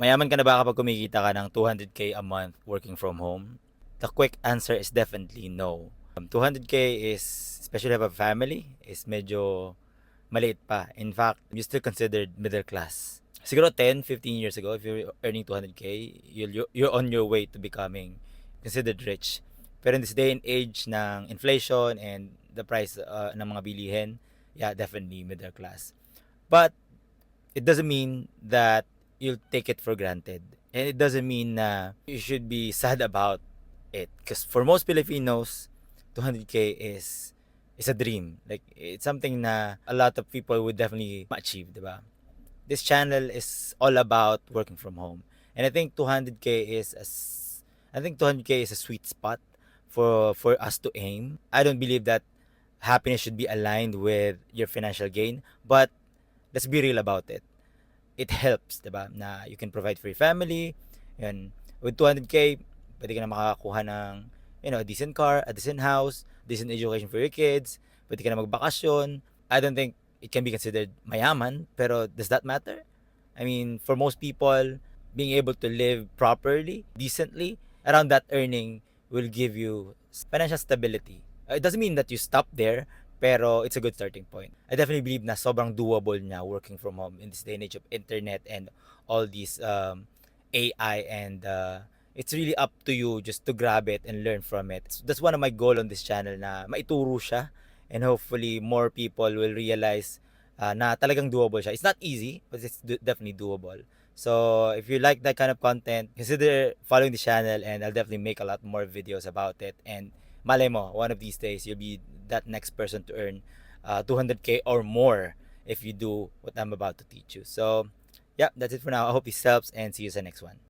Mayaman ka na ba kapag kumikita ka ng 200K a month working from home? The quick answer is definitely no. 200K is, especially if you have a family, is medyo maliit pa. In fact, you're still considered middle class. Siguro 10, 15 years ago, if you're earning 200K, you're on your way to becoming considered rich. Pero in this day and age ng inflation and the price ng mga bilihin, yeah, definitely middle class. But it doesn't mean that you'll take it for granted. And it doesn't mean na you should be sad about it. Because for most Filipinos, 200K is a dream. Like, it's something na a lot of people would definitely achieve, diba? This channel is all about working from home. And I think 200K is a sweet spot for us to aim. I don't believe that happiness should be aligned with your financial gain, but let's be real about it. It helps, 'di ba? Na you can provide for your family. And with 200K, pwede ka na makakakuha ng a decent car, a decent house, decent education for your kids, pwede ka na magbakasyon. I don't think it can be considered mayaman, pero does that matter? I mean, for most people, being able to live properly, decently, around that earning will give you financial stability. It doesn't mean that you stop there, pero it's a good starting point. I definitely believe na sobrang doable niya working from home in this day and age of internet and all these AI, and it's really up to you just to grab it and learn from it. So that's one of my goal on this channel, na maituro siya, and hopefully more people will realize na talagang doable siya. It's not easy, but it's definitely doable. So if you like that kind of content, consider following the channel, and I'll definitely make a lot more videos about it. And malay mo, one of these days, you'll be that next person to earn 200K or more if you do what I'm about to teach you. So, yeah, that's it for now. I hope this helps, and see you sa next one.